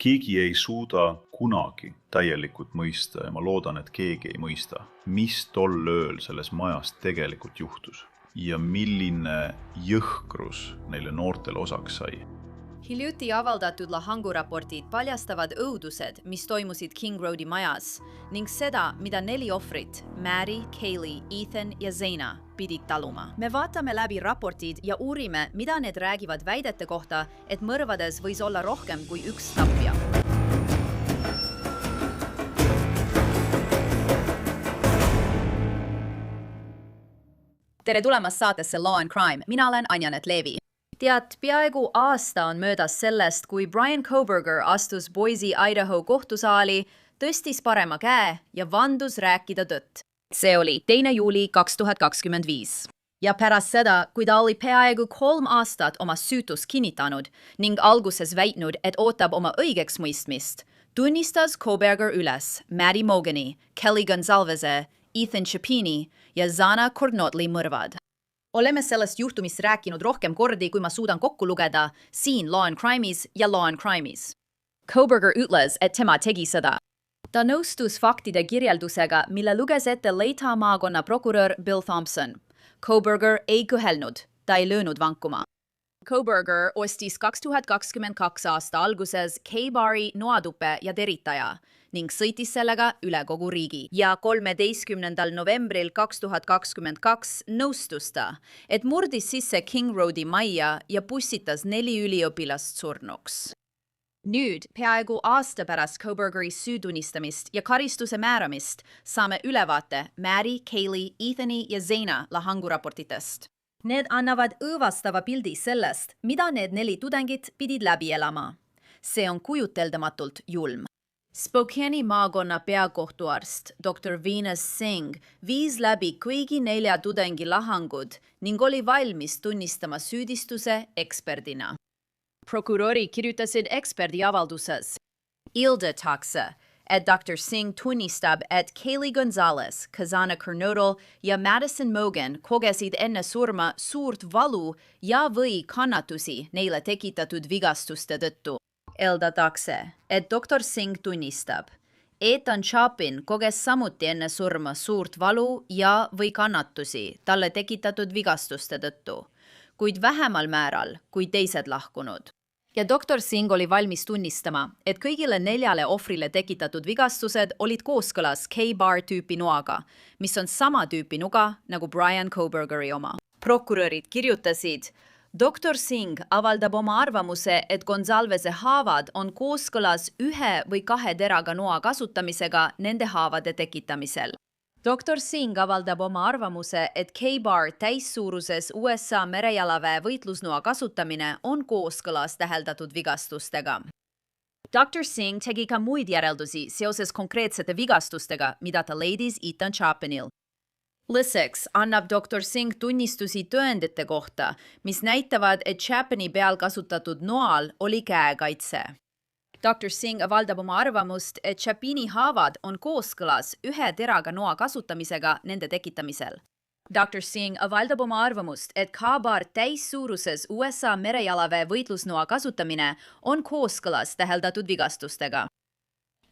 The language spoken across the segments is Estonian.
Keegi ei suuda kunagi täielikult mõista ja ma loodan, et keegi ei mõista, mis tol ööl selles majas tegelikult juhtus ja milline jõhkrus neile noortel osaks sai. Hiljuti avaldatud lahanguraportid paljastavad õudused, mis toimusid King Roadi majas ning seda, mida 4 ohvrit, Mary, Kaylee, Ethan ja Zena, pidid taluma. Me vaatame läbi raportid ja uurime, mida need räägivad väidete kohta, et mõrvades võis olla rohkem kui üks tapja. Tere tulemast saatesse Law and Crime. Mina olen Anjanet Leevi. Tead, peaaegu aasta on möödas sellest, kui Bryan Kohberger astus Boise, Idaho kohtusaali, tõstis parema käe ja vandus rääkida tõtt. See oli 2. juuli 2025. Ja pärast seda, kui ta oli peaaegu 3 aastat oma süütust kinnitanud ning alguses väitnud, et ootab oma õigeks mõistmist, tunnistas Kohberger üles Maddie Mogany, Kelly Gonzalvese, Ethan Chapini ja Zana Kornotli mõrvad. Oleme sellest juhtumist rääkinud rohkem kordi, kui ma suudan kokku lugeda siin Law and Crime'is ja Law and Crime'is. Kohberger ütles, et tema tegi seda. Ta nõustus faktide kirjeldusega, mille luges ette Leita maakonna prokurör Bill Thompson. Kohberger ei kõhelnud, ta ei löönud vankuma. Kohberger ostis 2022 aasta alguses K-Bari noatupe ja teritaja ning sõitis sellega üle kogu riigi. Ja 13. novembril 2022 nõustus ta, et murdis sisse King Roadi majja ja pussitas 4 üliõpilast surnuks. Nüüd, peaaegu aasta pärast Kohbergeri süütunnistamist ja karistuse määramist, saame ülevaate Maddie, Kaylee, Ethani ja Zena lahanguraportitest. Need annavad õõvastava pildi sellest, mida need 4 tudengit pidid läbi elama. See on kujuteldamatult julm. Spokane'i maakonna peakohtuarst Dr. Venus Singh viis läbi kõigi 4 tudengi lahangud ning oli valmis tunnistama süüdistuse eksperdina. Prokuröri kirjutasid eksperdiavalduses. Ilmutatakse, et Dr. Singh tunnistab, et Kaylee Gonzalez, Kazana Kornotl ja Madison Mogan kogesid enne surma suurt valu ja või kannatusi neile tekitatud vigastuste tõttu. Eeldatakse, et Dr. Singh tunnistab, Ethan Chapin koges samuti enne surma suurt valu ja või kannatusi talle tekitatud vigastuste tõttu, kuid vähemal määral kui teised lahkunud. Ja Dr. Singh oli valmis tunnistama, et kõigile 4 ohvrile tekitatud vigastused olid kooskõlas K-Bar tüüpi noaga, mis on sama tüüpi nuga nagu Bryan Kohbergeri oma. Prokurörid kirjutasid, Dr. Singh avaldab oma arvamuse, et Gonzalvese haavad on kooskõlas 1 või 2 teraga noa kasutamisega nende haavade tekitamisel. Dr. Singh avaldab oma arvamuse, et K-Bar täissuuruses USA merejalaväe võitlusnoa kasutamine on kooskõlas täheldatud vigastustega. Dr. Singh tegi ka muid järeldusi seoses konkreetsete vigastustega, mida ta leidis Ethan Chapinil. Lisaks annab Dr. Singh tunnistusi tõendite kohta, mis näitavad, et Chapini peal kasutatud noal oli käekaitse. Dr. Singh avaldab oma arvamust, et Chapini haavad on kooskõlas 1 teraga noa kasutamisega nende tekitamisel. Dr. Singh avaldab oma arvamust, et K-Bar täissuuruses USA merejalaväe võitlusnoa kasutamine on kooskõlas täheldatud vigastustega.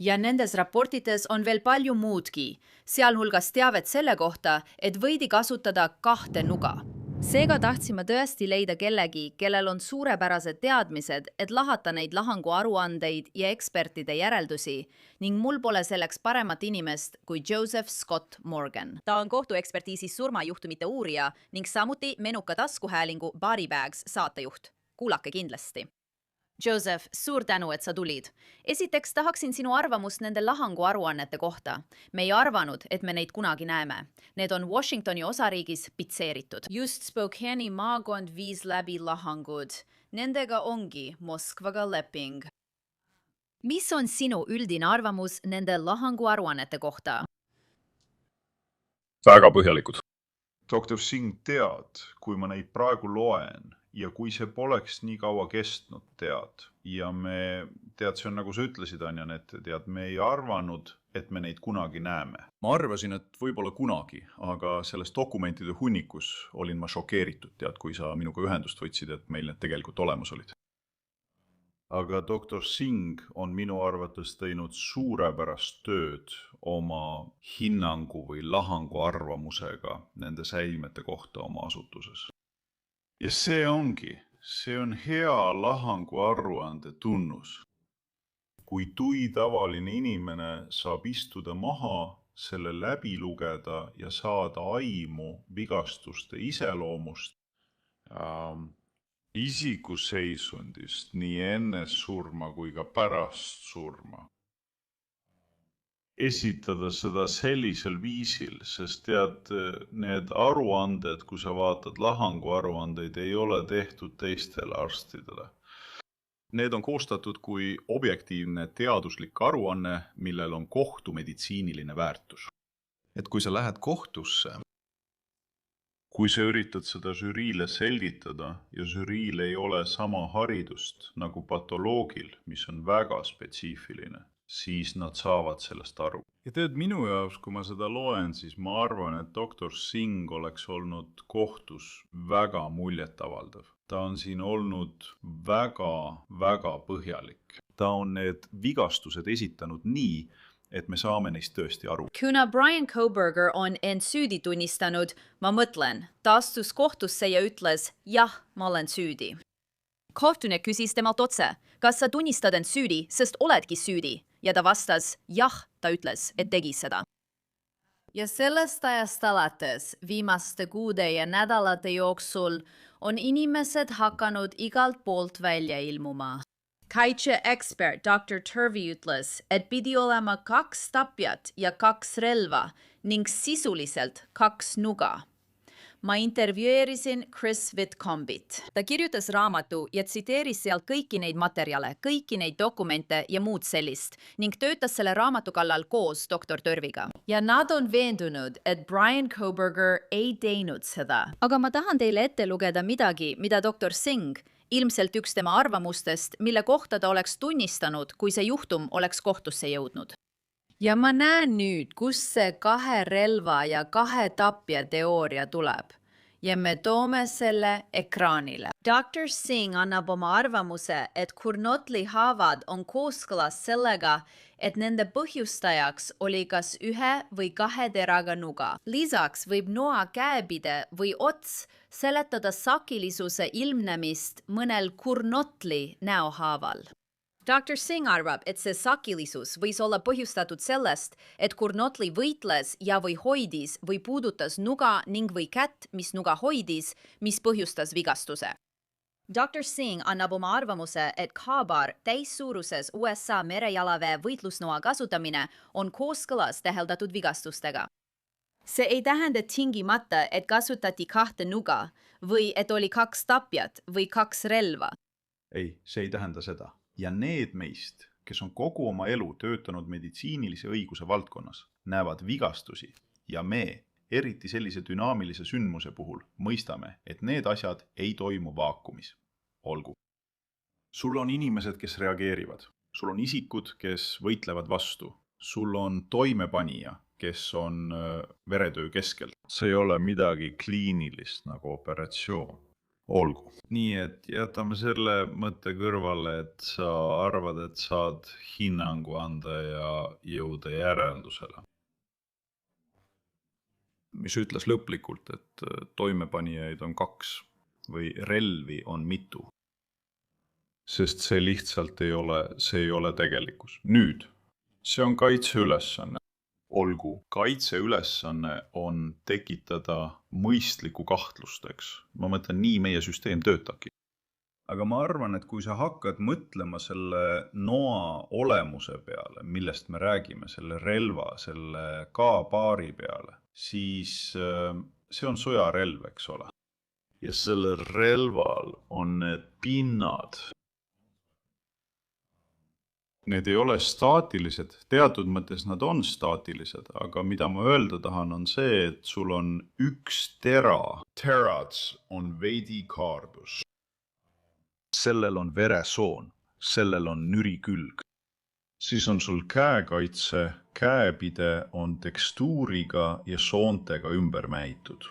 Ja nendes raportites on veel palju muudki, sealhulgas teavet selle kohta, et võidi kasutada 2 nuga. Seega tahtsime tõesti leida kellegi, kellel on suurepärased teadmised, et lahata neid lahangu aruandeid ja ekspertide järeldusi ning mul pole selleks paremat inimest kui Joseph Scott Morgan. Ta on kohtuekspertiisis surmajuhtumite uurija ning samuti menuka taskuhäälingu Body Bags saatejuht. Kuulake kindlasti. Joseph, suur tänu, et sa tulid. Esiteks tahaksin sinu arvamust nende lahangu aruannete kohta. Me ei arvanud, et me neid kunagi näeme. Need on Washingtoni osariigis pitseeritud. Just Spokane'i maakond viis läbi lahangud. Nendega ongi Moskvaga leping. Mis on sinu üldine arvamus nende lahangu aruannete kohta? Väga põhjalikud. Dr. Singh, tead, kui ma neid praegu loen ja kui see poleks nii kaua kestnud, tead, ja see on nagu sa ütlesid, Anjan, et tead, me ei arvanud, et me neid kunagi näeme. Ma arvasin, et võib-olla kunagi, aga selles dokumentide hunnikus olin ma šokeeritud, tead, kui sa minuga ühendust võtsid, et meil need tegelikult olemas olid. aga doktor Singh on minu arvates teinud suurepärast tööd oma hinnangu või lahangu arvamusega nende säilmete kohta oma asutuses. Ja see on hea lahangu aruande tunnus. Kui tavaline inimene saab istuda maha, selle läbi lugeda ja saada aimu vigastuste iseloomust, isikuseisundist nii enne surma kui ka pärast surma. Esitada seda sellisel viisil, sest tead, need aruanded, kui sa vaatad lahangu aruandeid, ei ole tehtud teistele arstidele. Need on koostatud kui objektiivne teaduslik aruanne, millel on kohtumeditsiiniline väärtus. Et kui sa lähed kohtusse, kui sa üritad seda žüriile selgitada ja žüriil ei ole sama haridust nagu patoloogil, mis on väga spetsiifiline, siis nad saavad sellest aru. Ja tead, minu jaoks, kui ma seda loen, siis ma arvan, et doktor Singh oleks olnud kohtus väga muljetavaldav. Ta on siin olnud väga põhjalik. Ta on need vigastused esitanud nii, et me saame neist tõesti aru. Kuna Brian Kohberger on end süüdi tunnistanud, ma mõtlen, ta astus kohtusse ja ütles, jah, ma olen süüdi. Kohtunik küsis temalt otse, kas sa tunnistad end süüdi, sest oledki süüdi? Ja ta vastas, jah, ta ütles, et tegi seda. Ja sellest ajast alates, viimaste kuude ja nädalate jooksul, on inimesed hakanud igalt poolt välja ilmuma. Kaitseekspert Dr. Turvey ütles, et pidi olema 2 tapjat ja 2 relva ning sisuliselt 2 nuga. Ma intervjueerisin Chris Whitcombit. Ta kirjutas raamatu ja tsiteeris sealt kõiki neid materjale, kõiki neid dokumente ja muud sellist ning töötas selle raamatu kallal koos Dr. Turveyga. Ja nad on veendunud, et Brian Kohberger ei teinud seda. Aga ma tahan teile ette lugeda midagi, mida Dr. Singh, ilmselt üks tema arvamustest, mille kohta ta oleks tunnistanud, kui see juhtum oleks kohtusse jõudnud. Ja ma näen nüüd, kus see 2 relva ja 2 tapja teooria tuleb. Ja me toome selle ekraanile. Dr. Singh annab oma arvamuse, et Kurnotli haavad on kooskõlas sellega, et nende põhjustajaks oli kas 1 või 2 teraga nuga. Lisaks võib noa käepide või ots seletada sakilisuse ilmnemist mõnel Kurnotli näohaaval. Dr. Singh arvab, et see sakilisus võis olla põhjustatud sellest, et Kurnotli võitles ja või hoidis või puudutas nuga ning või kätt, mis nuga hoidis, mis põhjustas vigastuse. Dr. Singh annab oma arvamuse, et Khabar täissuuruses USA merejalaväe võitlusnoa kasutamine on kooskõlas täheldatud vigastustega. See ei tähenda tingimata, et kasutati 2 nuga või et oli 2 tapjat või 2 relva. Ei, see ei tähenda seda. Ja need meist, kes on kogu oma elu töötanud meditsiinilise õiguse valdkonnas, näevad vigastusi ja me, eriti sellise dünaamilise sündmuse puhul, mõistame, et need asjad ei toimu vaakumis. Olgu. Sul on inimesed, kes reageerivad. Sul on isikud, kes võitlevad vastu. Sul on toimepanija, kes on veretöö keskel. See ei ole midagi kliinilist nagu operatsioon. Olgu. Nii et jätame selle mõtte kõrvale, et sa arvad, et saad hinnangu anda ja jõuda järeldusele. Mis ütles lõplikult, et toimepanijaid on 2 või relvi on mitu. Sest see lihtsalt ei ole tegelikkus. Nüüd, see on kaitseülesanne. Olgu, kaitseülesanne on tekitada mõistlikku kahtlusteks. Ma mõtlen, nii meie süsteem töötabki. Aga ma arvan, et kui sa hakkad mõtlema selle noa olemuse peale, millest me räägime, selle relva, selle K-paari peale, siis see on sõjarelv, eks ole. Ja sellel relval on need pinnad. Need ei ole staatilised, teatud mõttes nad on staatilised, aga mida ma öelda tahan on see, et sul on 1 tera. Terats on veidi kaardus. Sellel on veresoon, sellel on nürikülg. Siis on sul käekaitse, käepide on tekstuuriga ja soontega ümber mäitud.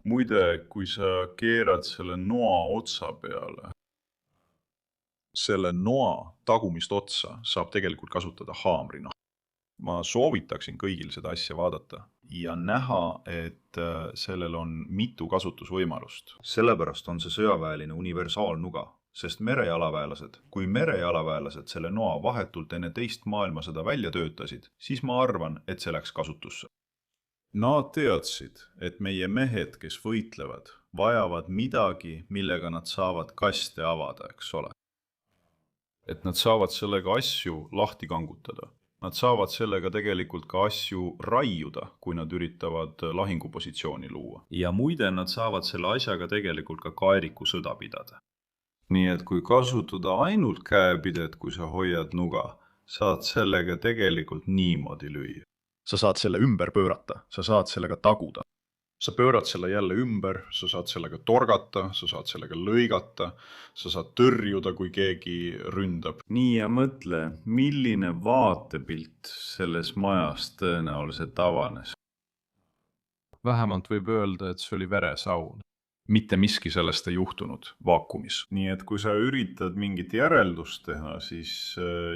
Muide, kui sa keerad selle noa otsa peale, Selle noa tagumist otsa saab tegelikult kasutada haamrina. Ma soovitaksin kõigil seda asja vaadata ja näha, et sellel on mitu kasutusvõimalust. Sellepärast on see sõjaväeline universaalnuga, sest kui merejalaväelased selle noa vahetult enne teist maailmasõda välja töötasid, siis ma arvan, et see läks kasutusse. Nad teadsid, et meie mehed, kes võitlevad, vajavad midagi, millega nad saavad kaste avada, eks ole. Et nad saavad sellega asju lahti kangutada. Nad saavad sellega tegelikult ka asju raiuda, kui nad üritavad lahingupositsiooni luua. Ja muide, nad saavad selle asjaga tegelikult ka kaeriku sõda pidada. Nii et kui kasutada ainult käepidet, kui sa hoiad nuga, saad sellega tegelikult niimoodi lüüa. Sa saad selle ümber pöörata, sa saad sellega taguda. Sa pöörad selle jälle ümber, sa saad sellega torgata, sa saad sellega lõigata, sa saad tõrjuda, kui keegi ründab. Nii ja mõtle, milline vaatepilt selles majas tõenäoliselt avanes. Vähemalt võib öelda, et see oli veresaun. Mitte miski sellest ei juhtunud vaakumis. Nii et kui sa üritad mingit järeldust teha, siis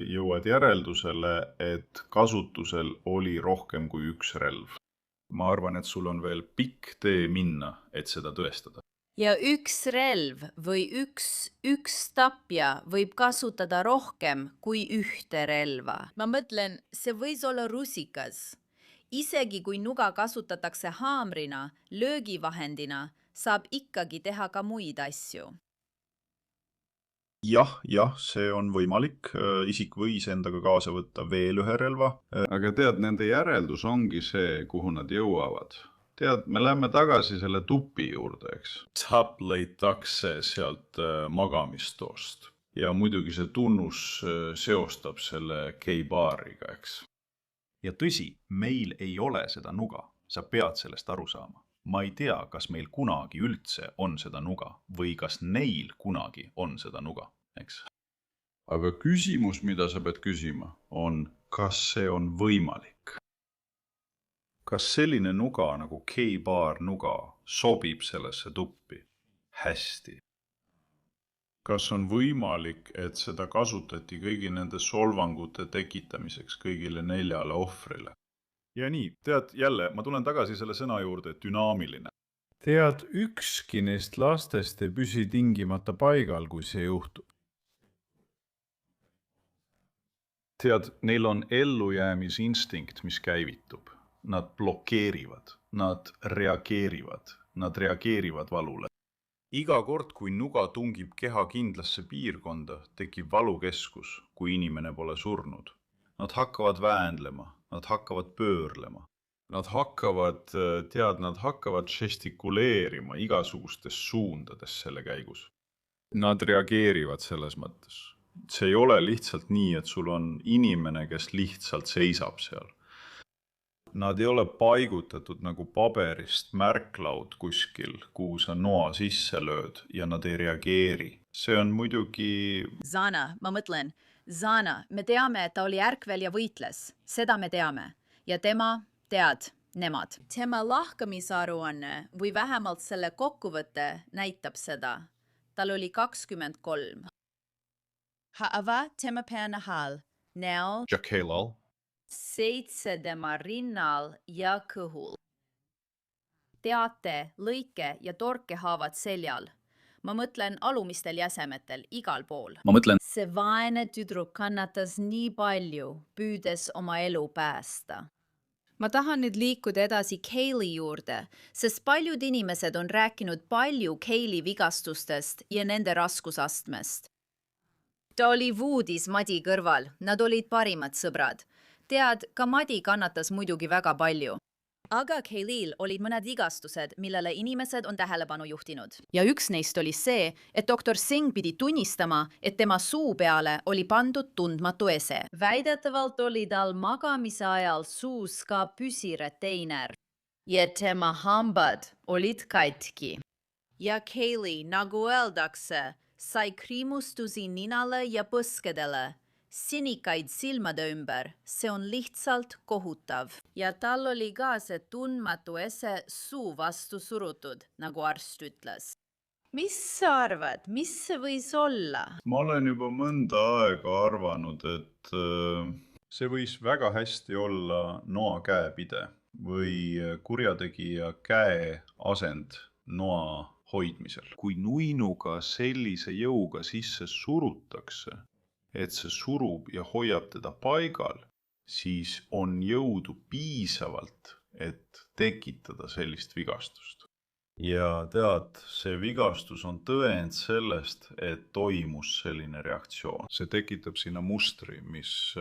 jõuad järeldusele, et kasutusel oli rohkem kui üks relv. Ma arvan, et sul on veel pikk tee minna, et seda tõestada. Ja üks relv või üks tapja võib kasutada rohkem kui ühte relva. Ma mõtlen, see võis olla rusikas. Isegi kui nuga kasutatakse haamrina, löögivahendina, saab ikkagi teha ka muid asju. Jah, see on võimalik. Isik võis endaga kaasa võtta veel ühe relva. Aga tead, nende järeldus ongi see, kuhu nad jõuavad. Tead, me lähme tagasi selle tupi juurde, eks. Tapp leitakse sealt magamistoost. Ja muidugi see tunnus seostab selle K-baariga, eks. Ja tõsi, meil ei ole seda nuga. Sa pead sellest aru saama. Ma ei tea, kas meil kunagi üldse on seda nuga või kas neil kunagi on seda nuga, eks? Aga küsimus, mida sa pead küsima, on, kas see on võimalik? Kas selline nuga nagu K-baar nuga sobib sellesse tuppi? Hästi. Kas on võimalik, et seda kasutati kõigi nende solvangute tekitamiseks kõigile 4 ohvrile? Ja nii, tead, jälle, ma tulen tagasi selle sõna juurde, dünaamiline. Tead, ükski neist lastest ei püsi tingimata paigal, kui see juhtub. Tead, neil on ellujäämisinstinkt, mis käivitub. Nad blokeerivad, nad reageerivad valule. Iga kord, kui nuga tungib keha kindlasse piirkonda, tekib valukeskus, kui inimene pole surnud. Nad hakkavad väänlema, nad hakkavad pöörlema. Nad hakkavad žestikuleerima igasugustes suundades selle käigus. Nad reageerivad selles mõttes. See ei ole lihtsalt nii, et sul on inimene, kes lihtsalt seisab seal. Nad ei ole paigutatud nagu paberist märklaud kuskil, kuhu sa noa sisse lööd ja nad ei reageeri. See on muidugi... Zana, ma mõtlen. Zana, me teame, et ta oli ärkvel ja võitles. Seda me teame. Ja tema, tead, nemad. Tema lahkamisaruanne või vähemalt selle kokkuvõte näitab seda. Tal oli 23. Haava tema pea nahal. Näol. Jakelal. 7 tema rinnal ja kõhul. Teate, lõike ja torkehaavad seljal. Ma mõtlen alumistel jäsemetel igal pool. See vaene tüdruk kannatas nii palju, püüdes oma elu päästa. Ma tahan nüüd liikuda edasi Kaylee juurde, sest paljud inimesed on rääkinud palju Kaylee vigastustest ja nende raskusastmest. Ta oli voodis Madi kõrval, nad olid parimad sõbrad. Tead, ka Madi kannatas muidugi väga palju. Aga Kayleel olid mõned vigastused, millele inimesed on tähelepanu juhtinud. Ja üks neist oli see, et doktor Singh pidi tunnistama, et tema suu peale oli pandud tundmatu ese. Väidetavalt oli tal magamise ajal suus ka püsireteiner. Ja tema hambad olid katki. Ja Kaylee, nagu öeldakse, sai kriimustusi ninale ja põskedele. Sinikaid silmade ümber, see on lihtsalt kohutav. Ja tal oli ka see tundmatu ese suu vastu surutud, nagu arst ütles. mis sa arvad, mis see võis olla? Ma olen juba mõnda aega arvanud, et see võis väga hästi olla noa käepide või kurjategija käe asend noa hoidmisel. Kui nuinuga sellise jõuga sisse surutakse, et see surub ja hoiab teda paigal, siis on jõudu piisavalt, et tekitada sellist vigastust. Ja tead, see vigastus on tõend sellest, et toimus selline reaktsioon. See tekitab sinna mustri, mis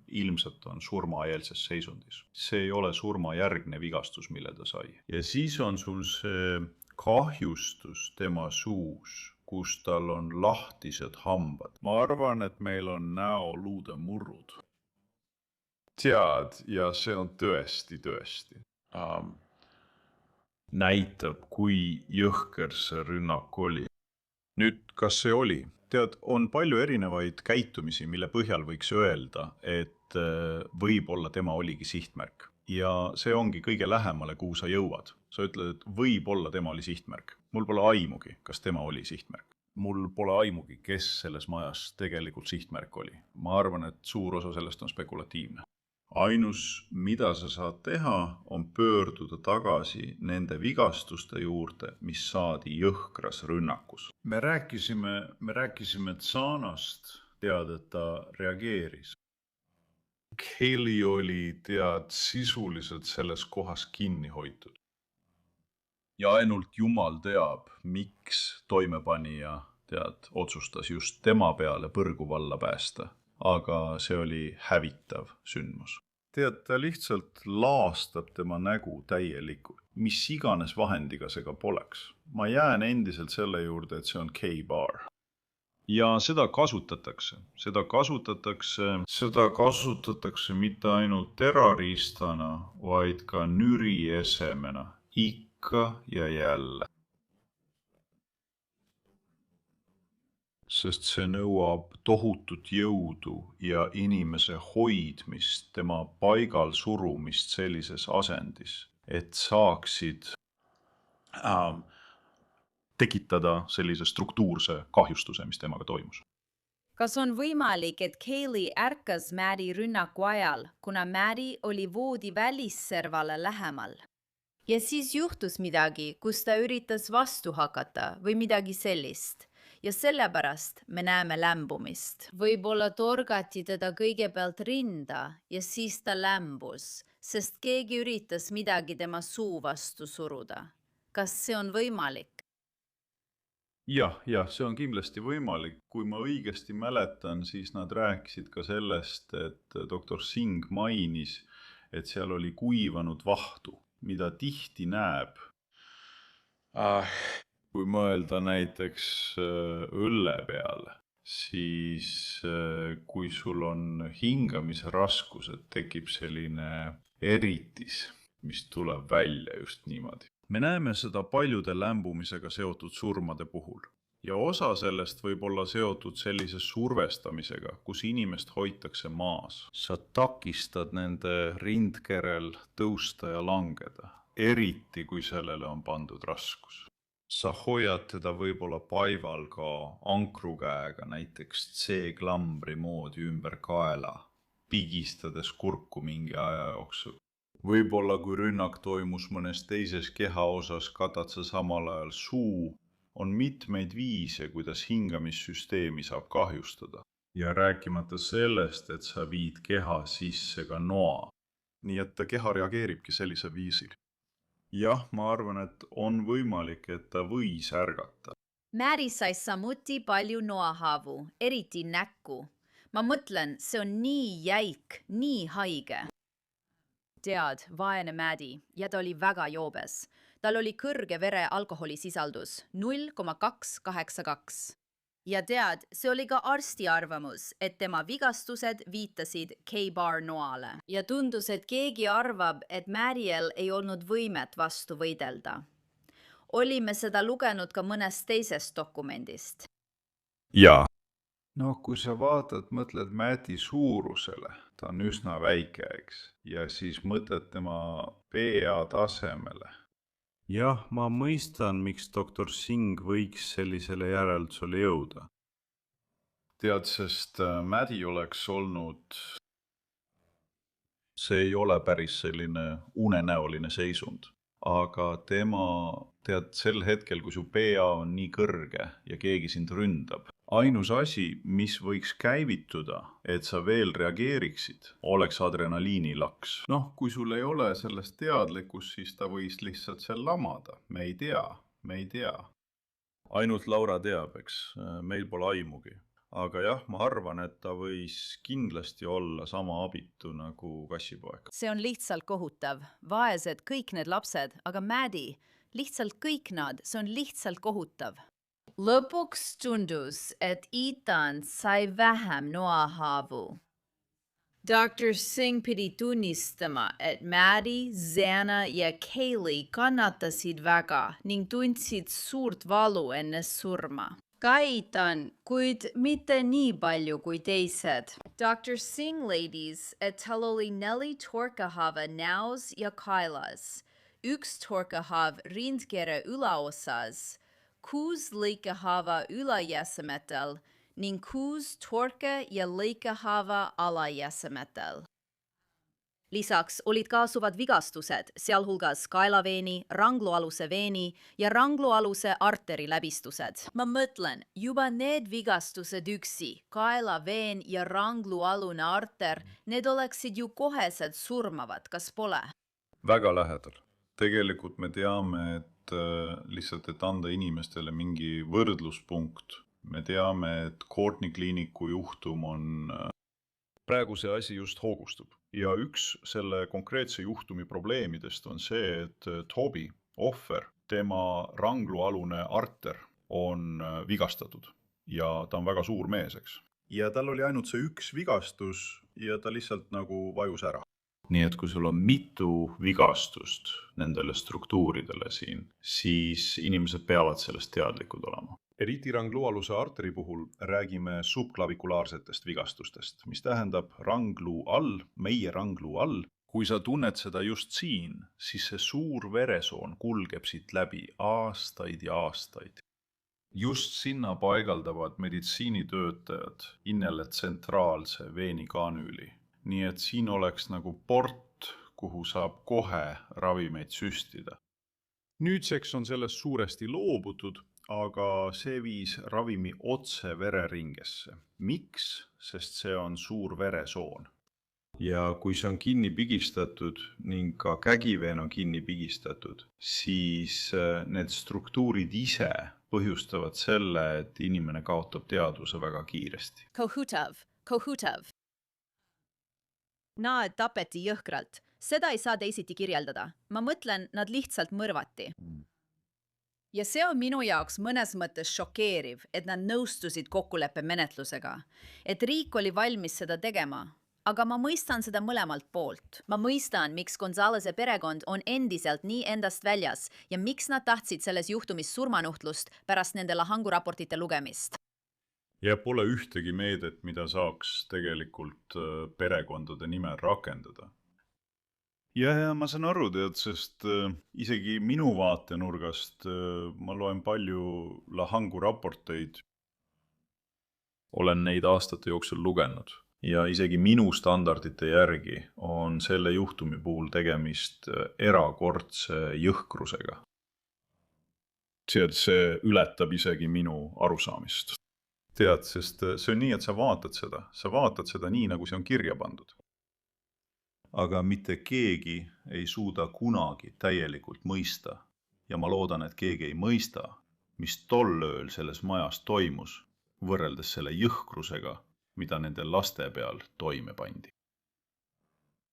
ilmselt on surmaeelses seisundis. See ei ole surmajärgne vigastus, mille ta sai. Ja siis on sul see kahjustus tema suus, kus tal on lahtised hambad. Ma arvan, et meil on näoluude murrud. Tead, ja see on tõesti. Näitab, kui jõhker see rünnak oli. Nüüd, kas see oli? Tead, on palju erinevaid käitumisi, mille põhjal võiks öelda, et võib-olla tema oligi sihtmärk. Ja see ongi kõige lähemale, kuhu sa jõuad. Sa ütled, et võib-olla tema oli sihtmärk. Mul pole aimugi, kas tema oli sihtmärk. Mul pole aimugi, kes selles majas tegelikult sihtmärk oli. Ma arvan, et suur osa sellest on spekulatiivne. Ainus, mida sa saad teha, on pöörduda tagasi nende vigastuste juurde, mis saadi jõhkras rünnakus. Me rääkisime Tsanast, tead, et ta reageeris. Kaylee oli, tead, sisuliselt selles kohas kinni hoitud. Ja ainult Jumal teab, miks toimepanija, tead, otsustas just tema peale põrgu valla päästa. Aga see oli hävitav sündmus. Tead, ta lihtsalt laastab tema nägu täielikult, mis iganes vahendiga see ka poleks. Ma jään endiselt selle juurde, et see on K-bar. Ja seda kasutatakse mitte ainult terroristana, vaid ka nüriesemena, ikka ja jälle. Sest see nõuab tohutut jõudu ja inimese hoidmist, tema paigal surumist sellises asendis, et saaksid tekitada sellise struktuurse kahjustuse, mis temaga toimus. Kas on võimalik, et Kaylee ärkas Maddi rünnaku ajal, kuna Maddi oli voodi välisservale lähemal? Ja siis juhtus midagi, kus ta üritas vastu hakata või midagi sellist. Ja sellepärast me näeme lämbumist. Võib-olla torgati teda kõigepealt rinda ja siis ta lämbus, sest keegi üritas midagi tema suu vastu suruda. Kas see on võimalik? Jah, see on kindlasti võimalik. Kui ma õigesti mäletan, siis nad rääkisid ka sellest, et doktor Singh mainis, et seal oli kuivanud vahtu, mida tihti näeb. Kui mõelda näiteks õlle peale, siis kui sul on hingamise raskused, tekib selline eritis, mis tuleb välja just niimoodi. Me näeme seda paljude lämbumisega seotud surmade puhul. Ja osa sellest võib olla seotud sellise survestamisega, kus inimest hoitakse maas. Sa takistad nende rindkerel tõusta ja langeda, eriti kui sellele on pandud raskus. Sa hoiad teda võib-olla paival ka ankrukäega, näiteks C-klambri moodi ümber kaela, pigistades kurku mingi aja jooksul. Võib-olla kui rünnak toimus mõnes teises kehaosas, katad sa samal ajal suu, on mitmeid viise, kuidas hingamissüsteemi saab kahjustada. Ja rääkimata sellest, et sa viid keha sisse ka noa. Nii et keha reageeribki sellise viisil. Jah, ma arvan, et on võimalik, et ta võis ärgata. Maddi sai samuti palju noahaavu, eriti näkku. Ma mõtlen, see on nii jäik, nii haige. Tead, vaene Maddi, ja ta oli väga joobes. Tal oli kõrge vere alkoholisisaldus, 0,282. Ja tead, see oli ka arsti arvamus, et tema vigastused viitasid K-bar noale. Ja tundus, et keegi arvab, et Maddiel ei olnud võimet vastu võidelda. Olime seda lugenud ka mõnest teisest dokumendist. Jaa. No kui sa vaatad, mõtled Maddi suurusele, ta on üsna väike, eks, ja siis mõtled tema PA tasemele. jah, ma mõistan, miks doktor Singh võiks sellisele järeldusele jõuda. Tead, sest Maddie oleks olnud, see ei ole päris selline unenäoline seisund, aga tema, tead, sel hetkel, kui su PA on nii kõrge ja keegi sind ründab, ainus asi, mis võiks käivituda, et sa veel reageeriksid, oleks adrenaliinilaks. Noh, kui sul ei ole sellest teadlikkust, siis ta võis lihtsalt seal lamada. Me ei tea. Ainult Laura teab, eks, meil pole aimugi. Aga jah, ma arvan, et ta võis kindlasti olla sama abitu nagu kassipoeg. See on lihtsalt kohutav. Vaesed kõik need lapsed, aga Maddie, lihtsalt kõik nad, see on lihtsalt kohutav. Lõpuks tundus, et Ethan sai vähem noahaavu. Dr. Singh pidi tunnistama, et Maddie, Xana ja Kaylee kannatasid väga ning tundsid suurt valu enne surma. Ka Ethan, kuid mitte nii palju kui teised. Dr. Singh leidis, et tal oli 4 torkahaav näos ja kaelas, 1 torkahaav rindkere ülaosas, 6 lõikahaava ülajäsemetel ning 6 torke ja lõikahaava alajäsemetel. Lisaks olid kaasuvad vigastused, sealhulgas kaelaveeni, ranglualuse veeni ja ranglualuse arteri läbistused. Ma mõtlen, juba need vigastused üksi, kaelaveen ja ranglualune arter, need oleksid ju kohesed surmavad, kas pole? Väga lähedal. Tegelikult me teame, et lihtsalt, et anda inimestele mingi võrdluspunkt. Me teame, et Courtney kliiniku juhtum on praegu see asi just hoogustub. Ja üks selle konkreetse juhtumi probleemidest on see, et Toby, ohver, tema ranglualune arter on vigastatud ja ta on väga suur mees, eks. Ja tal oli ainult see üks vigastus ja ta lihtsalt nagu vajus ära. Nii et kui sul on mitu vigastust nendele struktuuridele siin, siis inimesed peavad sellest teadlikud olema. Eriti ranglualuse arteri puhul räägime subklavikulaarsetest vigastustest, mis tähendab rangluu all, meie rangluu all. Kui sa tunned seda just siin, siis see suur veresoon kulgeb siit läbi aastaid ja aastaid. Just sinna paigaldavad meditsiinitöötajad innele tsentraalse veenikanüüli. Nii et siin oleks nagu port, kuhu saab kohe ravimeid süstida. Nüüdseks on sellest suuresti loobutud, aga see viis ravimi otse vereringesse. Miks? Sest see on suur veresoon. Ja kui see on kinni pigistatud ning ka kägiveen on kinni pigistatud, siis need struktuurid ise põhjustavad selle, et inimene kaotab teadvuse väga kiiresti. Kohutav. Nad tapeti jõhkralt. Seda ei saa teisiti kirjeldada. Ma mõtlen, nad lihtsalt mõrvati. Ja see on minu jaoks mõnes mõttes šokeeriv, et nad nõustusid kokkuleppe menetlusega. Et riik oli valmis seda tegema. Aga ma mõistan seda mõlemalt poolt. Ma mõistan, miks Gonzalese perekond on endiselt nii endast väljas ja miks nad tahtsid selles juhtumis surmanuhtlust pärast nende lahanguraportite lugemist. Ja pole ühtegi meedet, mida saaks tegelikult perekondade nimel rakendada. Ja ma saan aru, tead, sest isegi minu vaatenurgast ma loen palju lahanguraporteid. Olen neid aastate jooksul lugenud ja isegi minu standardite järgi on selle juhtumi puhul tegemist erakordse jõhkrusega. See ületab isegi minu arusaamist. Tead, sest see on nii, et sa vaatad seda nii, nagu see on kirja pandud. Aga mitte keegi ei suuda kunagi täielikult mõista ja ma loodan, et keegi ei mõista, mis tol ööl selles majas toimus, võrreldes selle jõhkrusega, mida nende laste peal toime pandi.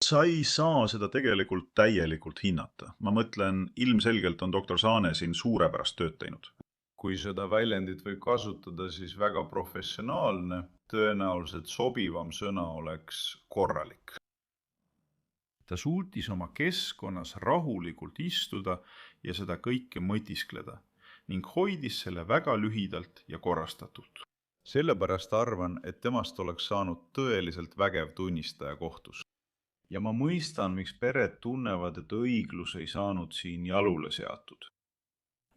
Sa ei saa seda tegelikult täielikult hinnata. Ma mõtlen, ilmselgelt on doktor Saane siin suurepärast tööd teinud. Kui seda väljendit võib kasutada, siis väga professionaalne, tõenäoliselt sobivam sõna oleks korralik. Ta suutis oma keskkonnas rahulikult istuda ja seda kõike mõtiskleda ning hoidis selle väga lühidalt ja korrastatult. Sellepärast arvan, et temast oleks saanud tõeliselt vägev tunnistaja kohtus. ja ma mõistan, miks pered tunnevad, et õiglus ei saanud siin jalule seatud.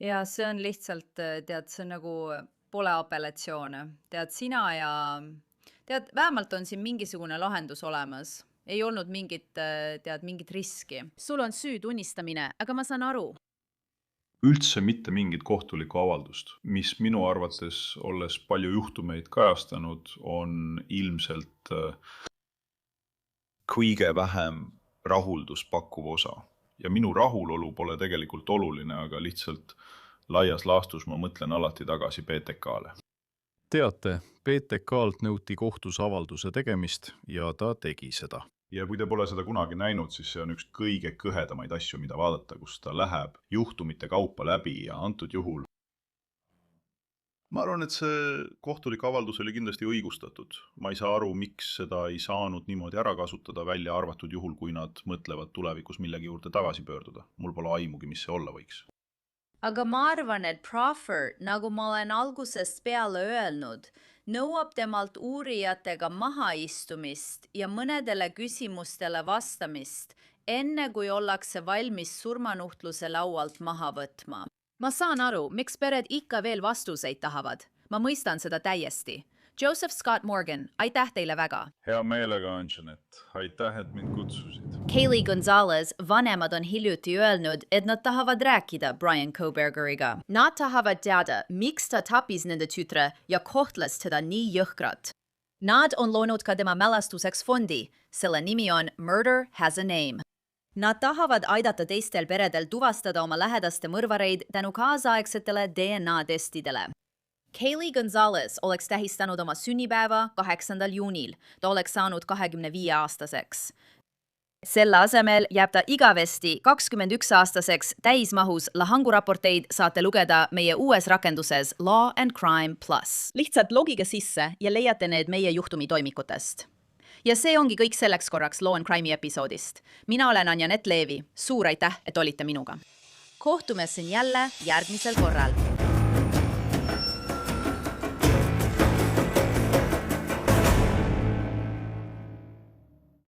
Ja see on lihtsalt, tead, see on nagu pole apellatsioone. Tead, sina ja... Tead, vähemalt on siin mingisugune lahendus olemas. Ei olnud mingit riski. Sul on süü tunnistamine, aga ma saan aru. Üldse mitte mingit kohtulikku avaldust, mis minu arvates, olles palju juhtumeid kajastanud, on ilmselt kõige vähem rahuldust pakkuv osa. Ja minu rahulolu pole tegelikult oluline, aga lihtsalt laias laastus ma mõtlen alati tagasi PTK-le. Teate, PTK-lt nõuti kohtus avalduse tegemist ja ta tegi seda. Ja kui te pole seda kunagi näinud, siis see on üks kõige kõhedamaid asju, mida vaadata, kus ta läheb juhtumite kaupa läbi ja antud juhul. Ma arvan, et see kohtulik avaldus oli kindlasti õigustatud. Ma ei saa aru, miks seda ei saanud niimoodi ära kasutada, välja arvatud juhul, kui nad mõtlevad tulevikus millegi juurde tagasi pöörduda. Mul pole aimugi, mis see olla võiks. Aga ma arvan, et Proffer, nagu ma olen algusest peale öelnud, nõuab temalt uurijatega mahaistumist ja mõnedele küsimustele vastamist, enne kui ollakse valmis surmanuhtluse laualt maha võtma. Ma saan aru, miks pered ikka veel vastuseid tahavad. Ma mõistan seda täiesti. Joseph Scott Morgan, aitäh teile väga. Hea meelega, Anjanette. Aitäh, et mind kutsusid. Kaylee Gonzalez, vanemad on hiljuti öelnud, et nad tahavad rääkida Brian Kohbergeriga. Nad tahavad teada, miks ta tapis nende tütre ja kohtles teda nii jõhkrat. Nad on loonud ka tema mälestuseks fondi. Selle nimi on Murder Has a Name. Nad tahavad aidata teistel peredel tuvastada oma lähedaste mõrvareid tänu kaasaegsetele DNA-testidele. Kaylee Gonzalez oleks tähistanud oma sünnipäeva 8. juunil. Ta oleks saanud 25-aastaseks. Selle asemel jääb ta igavesti 21-aastaseks täismahus lahanguraporteid saate lugeda meie uues rakenduses Law and Crime Plus. Lihtsalt logige sisse ja leiate need meie juhtumitoimikutest. Ja see ongi kõik selleks korraks Law and Crime'i episoodist. Mina olen Anjanette Leevi. Suur aitäh, et olite minuga. Kohtume siin jälle järgmisel korral.